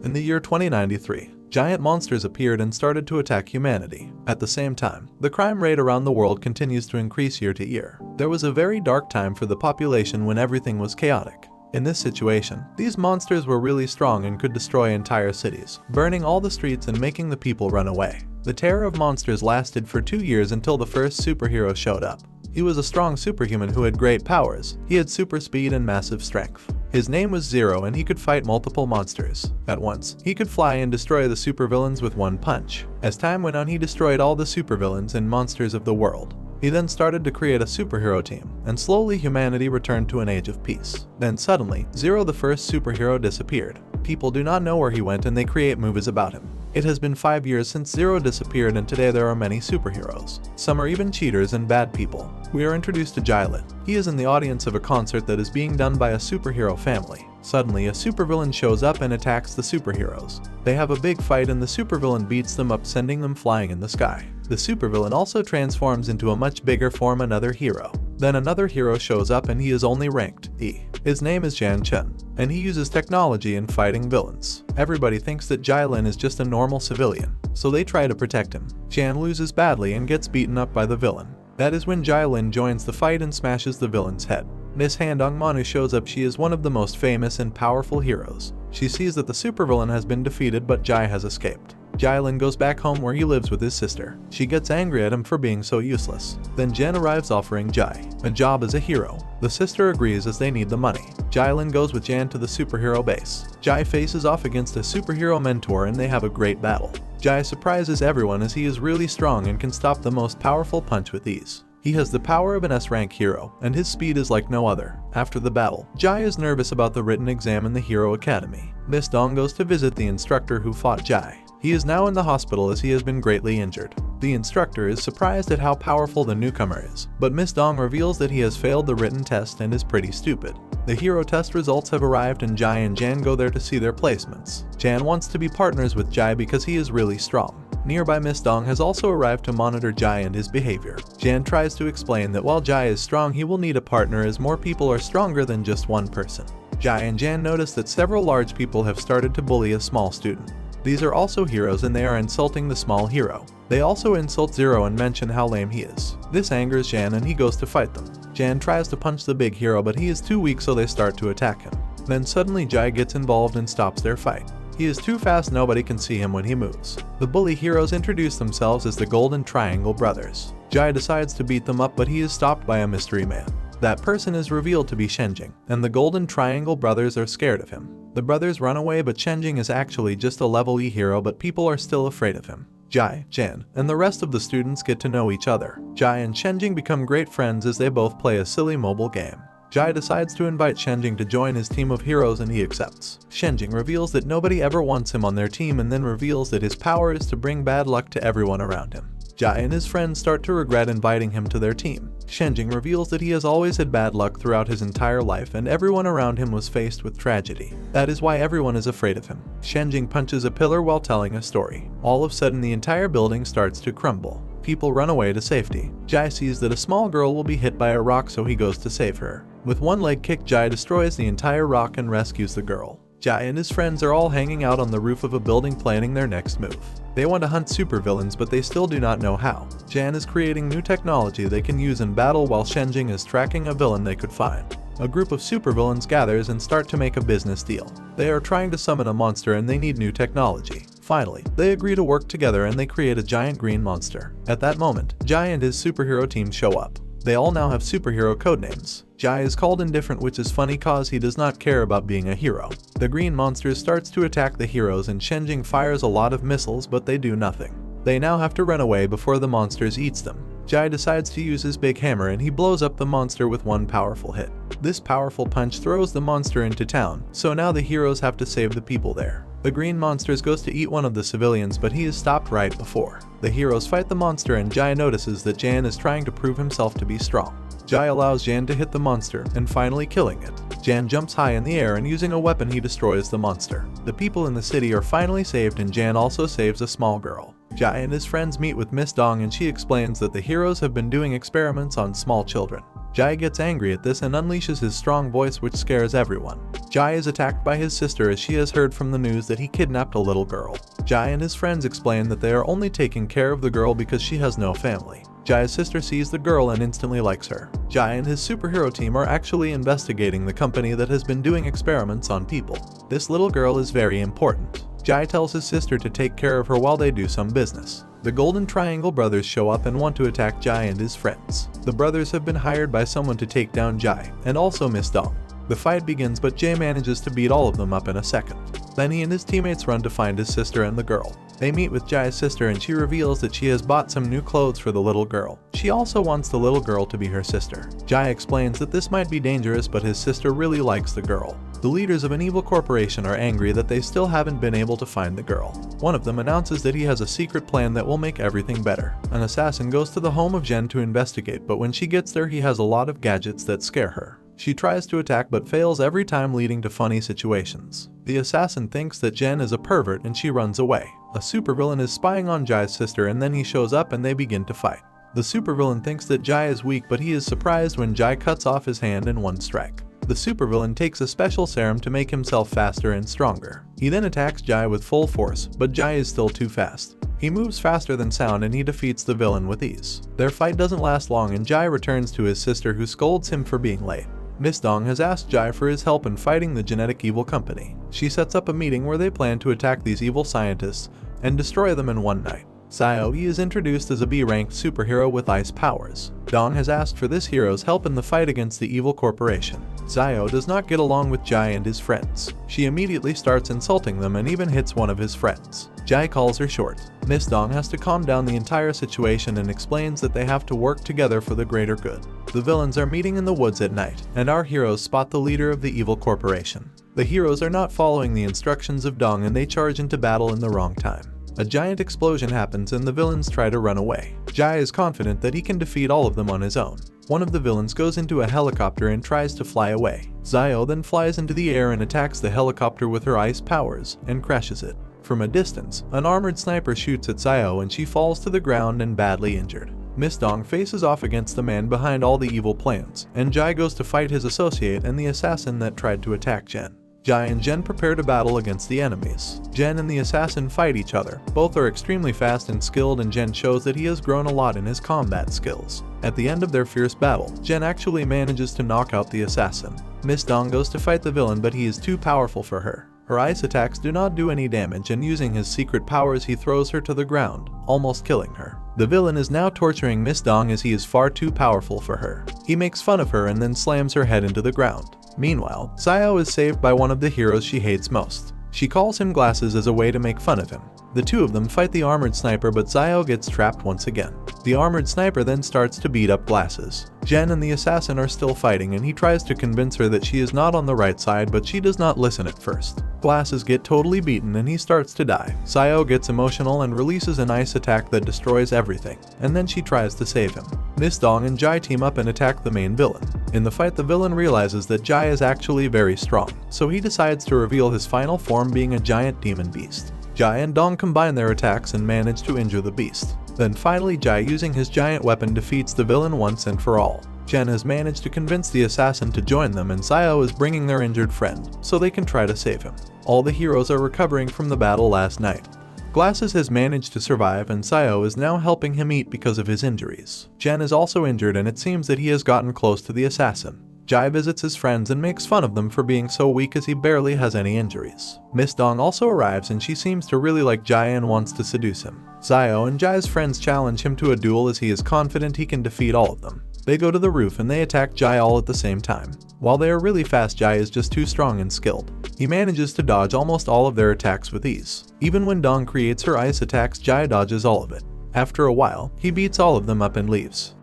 In the year 2093, giant monsters appeared and started to attack humanity. At the same time, the crime rate around the world continues to increase year to year. There was a very dark time for the population when everything was chaotic. In this situation, these monsters were really strong and could destroy entire cities, burning all the streets and making the people run away. The terror of monsters lasted for 2 years until the first superhero showed up. He was a strong superhuman who had great powers. He had super speed and massive strength. His name was Zero and he could fight multiple monsters at once. He could fly and destroy the supervillains with one punch. As time went on, he destroyed all the supervillains and monsters of the world. He then started to create a superhero team, and slowly humanity returned to an age of peace. Then suddenly, Zero, the first superhero, disappeared. People do not know where he went and they create movies about him. It has been 5 years since Zero disappeared and today there are many superheroes. Some are even cheaters and bad people. We are introduced to Jalen. He is in the audience of a concert that is being done by a superhero family. Suddenly, a supervillain shows up and attacks the superheroes. They have a big fight and the supervillain beats them up, sending them flying in the sky. The supervillain also transforms into a much bigger form, another hero. Then another hero shows up and he is only ranked E. His name is Jan Chen, and he uses technology in fighting villains. Everybody thinks that Jalen is just a normal civilian, so they try to protect him. Jan loses badly and gets beaten up by the villain. That is when Jalen joins the fight and smashes the villain's head. Miss Handong Manu shows up. She is one of the most famous and powerful heroes. She sees that the supervillain has been defeated but Jai has escaped. Jalen goes back home where he lives with his sister. She gets angry at him for being so useless. Then Jen arrives offering Jai a job as a hero. The sister agrees as they need the money. Jalen goes with Jan to the superhero base. Jai faces off against a superhero mentor and they have a great battle. Jai surprises everyone as he is really strong and can stop the most powerful punch with ease. He has the power of an S-rank hero, and his speed is like no other. After the battle, Jai is nervous about the written exam in the Hero Academy. Miss Dong goes to visit the instructor who fought Jai. He is now in the hospital as he has been greatly injured. The instructor is surprised at how powerful the newcomer is, but Miss Dong reveals that he has failed the written test and is pretty stupid. The hero test results have arrived and Jai and Jan go there to see their placements. Jan wants to be partners with Jai because he is really strong. Nearby, Miss Dong has also arrived to monitor Jai and his behavior. Jan tries to explain that while Jai is strong, he will need a partner as more people are stronger than just one person. Jai and Jan notice that several large people have started to bully a small student. These are also heroes and they are insulting the small hero. They also insult Zero and mention how lame he is. This angers Jan and he goes to fight them. Jan tries to punch the big hero but he is too weak, so they start to attack him. Then suddenly Jai gets involved and stops their fight. He is too fast, nobody can see him when he moves. The bully heroes introduce themselves as the Golden Triangle Brothers. Jai decides to beat them up but he is stopped by a mystery man. That person is revealed to be Shenzing, and the Golden Triangle Brothers are scared of him. The brothers run away but Shenzing is actually just a level E hero, but people are still afraid of him. Jai, Jan, and the rest of the students get to know each other. Jai and Shenzing become great friends as they both play a silly mobile game. Jai decides to invite Shenzing to join his team of heroes and he accepts. Shenzing reveals that nobody ever wants him on their team and then reveals that his power is to bring bad luck to everyone around him. Jai and his friends start to regret inviting him to their team. Shenzing reveals that he has always had bad luck throughout his entire life and everyone around him was faced with tragedy. That is why everyone is afraid of him. Shenzing punches a pillar while telling a story. All of a sudden the entire building starts to crumble. People run away to safety. Jai sees that a small girl will be hit by a rock, so he goes to save her. With one leg kick, Jai destroys the entire rock and rescues the girl. Jai and his friends are all hanging out on the roof of a building planning their next move. They want to hunt supervillains but they still do not know how. Jan is creating new technology they can use in battle while Shenzing is tracking a villain they could find. A group of supervillains gathers and start to make a business deal. They are trying to summon a monster and they need new technology. Finally, they agree to work together and they create a giant green monster. At that moment, Jai and his superhero team show up. They all now have superhero codenames. Jai is called Indifferent, which is funny cause he does not care about being a hero. The green monster starts to attack the heroes and Shenzing fires a lot of missiles but they do nothing. They now have to run away before the monsters eats them. Jai decides to use his big hammer and he blows up the monster with one powerful hit. This powerful punch throws the monster into town, so now the heroes have to save the people there. The green monster goes to eat one of the civilians but he is stopped right before. The heroes fight the monster and Jai notices that Jan is trying to prove himself to be strong. Jai allows Jan to hit the monster and finally killing it. Jan jumps high in the air and using a weapon he destroys the monster. The people in the city are finally saved and Jan also saves a small girl. Jai and his friends meet with Miss Dong and she explains that the heroes have been doing experiments on small children. Jai gets angry at this and unleashes his strong voice which scares everyone. Jai is attacked by his sister as she has heard from the news that he kidnapped a little girl. Jai and his friends explain that they are only taking care of the girl because she has no family. Jai's sister sees the girl and instantly likes her. Jai and his superhero team are actually investigating the company that has been doing experiments on people. This little girl is very important. Jai tells his sister to take care of her while they do some business. The Golden Triangle brothers show up and want to attack Jai and his friends. The brothers have been hired by someone to take down Jai, and also Miss Dong. The fight begins, but Jai manages to beat all of them up in a second. Then he and his teammates run to find his sister and the girl. They meet with Jai's sister and she reveals that she has bought some new clothes for the little girl. She also wants the little girl to be her sister. Jai explains that this might be dangerous, but his sister really likes the girl. The leaders of an evil corporation are angry that they still haven't been able to find the girl. One of them announces that he has a secret plan that will make everything better. An assassin goes to the home of Jen to investigate, but when she gets there he has a lot of gadgets that scare her. She tries to attack but fails every time, leading to funny situations. The assassin thinks that Jen is a pervert and she runs away. A supervillain is spying on Jai's sister and then he shows up and they begin to fight. The supervillain thinks that Jai is weak, but he is surprised when Jai cuts off his hand in one strike. The supervillain takes a special serum to make himself faster and stronger. He then attacks Jai with full force, but Jai is still too fast. He moves faster than sound and he defeats the villain with ease. Their fight doesn't last long and Jai returns to his sister, who scolds him for being late. Miss Dong has asked Jai for his help in fighting the genetic evil company. She sets up a meeting where they plan to attack these evil scientists and destroy them in one night. Xiao Yi is introduced as a B-ranked superhero with ice powers. Dong has asked for this hero's help in the fight against the evil corporation. Xiao does not get along with Jai and his friends. She immediately starts insulting them and even hits one of his friends. Jai calls her short. Miss Dong has to calm down the entire situation and explains that they have to work together for the greater good. The villains are meeting in the woods at night, and our heroes spot the leader of the evil corporation. The heroes are not following the instructions of Dong and they charge into battle in the wrong time. A giant explosion happens and the villains try to run away. Jai is confident that he can defeat all of them on his own. One of the villains goes into a helicopter and tries to fly away. Xiao then flies into the air and attacks the helicopter with her ice powers and crashes it. From a distance, an armored sniper shoots at Xiao and she falls to the ground and badly injured. Miss Dong faces off against the man behind all the evil plans, and Jai goes to fight his associate and the assassin that tried to attack Jen. Jai and Jen prepare to battle against the enemies. Jen and the assassin fight each other. Both are extremely fast and skilled, and Jen shows that he has grown a lot in his combat skills. At the end of their fierce battle, Jen actually manages to knock out the assassin. Miss Dong goes to fight the villain, but he is too powerful for her. Her ice attacks do not do any damage, and using his secret powers he throws her to the ground, almost killing her. The villain is now torturing Miss Dong as he is far too powerful for her. He makes fun of her and then slams her head into the ground. Meanwhile, Xiao is saved by one of the heroes she hates most. She calls him Glasses as a way to make fun of him. The two of them fight the armored sniper, but Xiao gets trapped once again. The armored sniper then starts to beat up Glasses. Jen and the assassin are still fighting and he tries to convince her that she is not on the right side, but she does not listen at first. Glasses get totally beaten and he starts to die. Xiao gets emotional and releases an ice attack that destroys everything, and then she tries to save him. Miss Dong and Jai team up and attack the main villain. In the fight, the villain realizes that Jai is actually very strong, so he decides to reveal his final form, being a giant demon beast. Jai and Dong combine their attacks and manage to injure the beast. Then finally Jai, using his giant weapon, defeats the villain once and for all. Jen has managed to convince the assassin to join them, and Xiao is bringing their injured friend, so they can try to save him. All the heroes are recovering from the battle last night. Glasses has managed to survive and Xiao is now helping him eat because of his injuries. Jen is also injured and it seems that he has gotten close to the assassin. Jai visits his friends and makes fun of them for being so weak as he barely has any injuries. Miss Dong also arrives and she seems to really like Jai and wants to seduce him. Xiao and Jai's friends challenge him to a duel as he is confident he can defeat all of them. They go to the roof and they attack Jai all at the same time. While they are really fast, Jai is just too strong and skilled. He manages to dodge almost all of their attacks with ease. Even when Dong creates her ice attacks, Jai dodges all of it. After a while, he beats all of them up and leaves.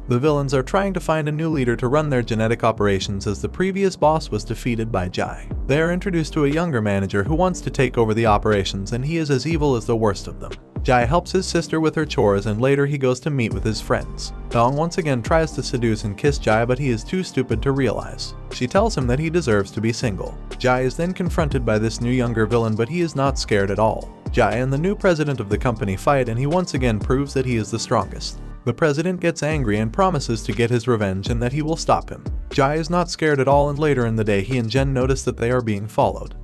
The villains are trying to find a new leader to run their genetic operations as the previous boss was defeated by Jai. They are introduced to a younger manager who wants to take over the operations, and he is as evil as the worst of them. Jai helps his sister with her chores and later he goes to meet with his friends. Dong once again tries to seduce and kiss Jai, but he is too stupid to realize. She tells him that he deserves to be single. Jai is then confronted by this new younger villain, but he is not scared at all. Jai and the new president of the company fight and he once again proves that he is the strongest. The president gets angry and promises to get his revenge and that he will stop him. Jai is not scared at all, and later in the day he and Jen notice that they are being followed.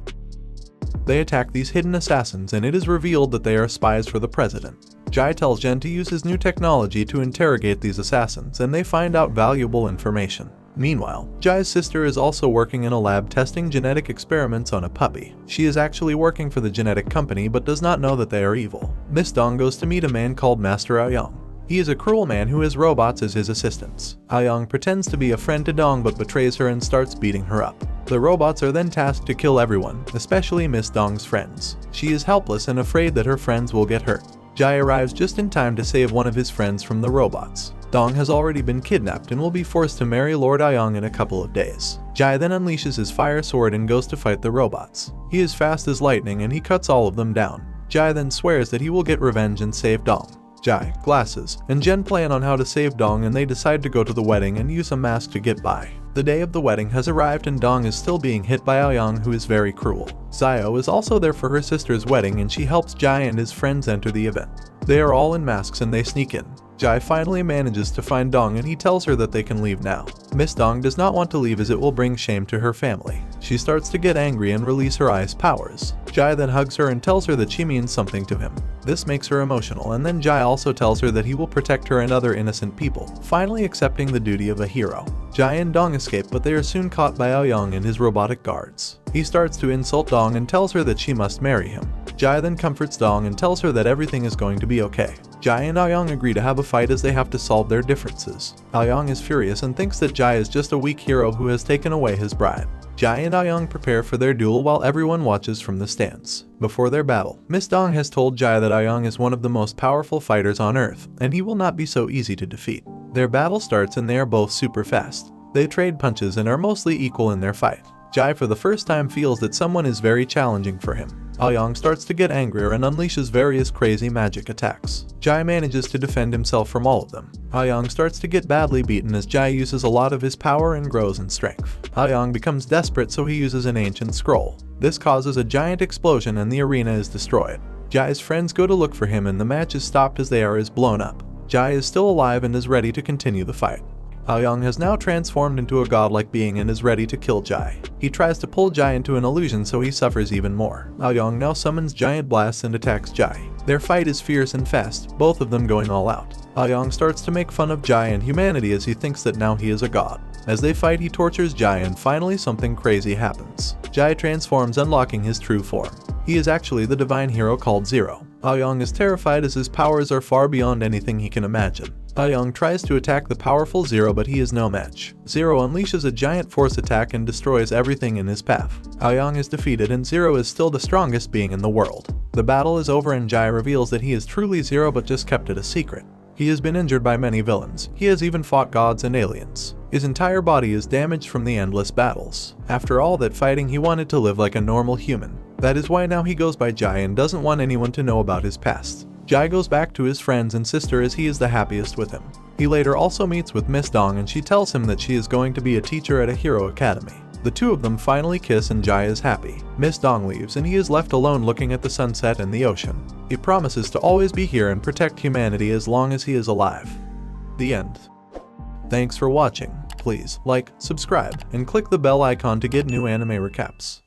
They attack these hidden assassins and it is revealed that they are spies for the president. Jai tells Jen to use his new technology to interrogate these assassins and they find out valuable information. Meanwhile, Jai's sister is also working in a lab testing genetic experiments on a puppy. She is actually working for the genetic company but does not know that they are evil. Miss Dong goes to meet a man called Master Aoyang. He is a cruel man who has robots as his assistants. Aoyang pretends to be a friend to Dong but betrays her and starts beating her up. The robots are then tasked to kill everyone, especially Miss Dong's friends. She is helpless and afraid that her friends will get hurt. Jai arrives just in time to save one of his friends from the robots. Dong has already been kidnapped and will be forced to marry Lord Aoyang in a couple of days. Jai then unleashes his fire sword and goes to fight the robots. He is fast as lightning and he cuts all of them down. Jai then swears that he will get revenge and save Dong. Jai, Glasses, and Jen plan on how to save Dong and they decide to go to the wedding and use a mask to get by. The day of the wedding has arrived and Dong is still being hit by Aoyang, who is very cruel. Xiao is also there for her sister's wedding and she helps Jai and his friends enter the event. They are all in masks and they sneak in. Jai finally manages to find Dong and he tells her that they can leave now. Miss Dong does not want to leave as it will bring shame to her family. She starts to get angry and release her ice powers. Jai then hugs her and tells her that she means something to him. This makes her emotional, and then Jai also tells her that he will protect her and other innocent people, finally accepting the duty of a hero. Jai and Dong escape but they are soon caught by Aoyang and his robotic guards. He starts to insult Dong and tells her that she must marry him. Jai then comforts Dong and tells her that everything is going to be okay. Jai and Aoyang agree to have a fight as they have to solve their differences. Aoyang is furious and thinks that Jai is just a weak hero who has taken away his bride. Jai and Aoyang prepare for their duel while everyone watches from the stands. Before their battle, Miss Dong has told Jai that Aoyang is one of the most powerful fighters on Earth, and he will not be so easy to defeat. Their battle starts and they are both super fast. They trade punches and are mostly equal in their fight. Jai for the first time feels that someone is very challenging for him. Aoyang starts to get angrier and unleashes various crazy magic attacks. Jai manages to defend himself from all of them. Aoyang starts to get badly beaten as Jai uses a lot of his power and grows in strength. Aoyang becomes desperate so he uses an ancient scroll. This causes a giant explosion and the arena is destroyed. Jai's friends go to look for him and the match is stopped as they are blown up. Jai is still alive and is ready to continue the fight. Aoyang has now transformed into a godlike being and is ready to kill Jai. He tries to pull Jai into an illusion so he suffers even more. Aoyang now summons giant blasts and attacks Jai. Their fight is fierce and fast, both of them going all out. Aoyang starts to make fun of Jai and humanity as he thinks that now he is a god. As they fight, he tortures Jai and finally something crazy happens. Jai transforms, unlocking his true form. He is actually the divine hero called Zero. Aoyang is terrified as his powers are far beyond anything he can imagine. Aoyang tries to attack the powerful Zero but he is no match. Zero unleashes a giant force attack and destroys everything in his path. Aoyang is defeated and Zero is still the strongest being in the world. The battle is over and Jai reveals that he is truly Zero but just kept it a secret. He has been injured by many villains. He has even fought gods and aliens. His entire body is damaged from the endless battles. After all that fighting, he wanted to live like a normal human. That is why now he goes by Jai and doesn't want anyone to know about his past. Jai goes back to his friends and sister as he is the happiest with him. He later also meets with Miss Dong and she tells him that she is going to be a teacher at a hero academy. The two of them finally kiss and Jai is happy. Miss Dong leaves and he is left alone looking at the sunset and the ocean. He promises to always be here and protect humanity as long as he is alive. The end. Thanks for watching. Please like, subscribe, and click the bell icon to get new anime recaps.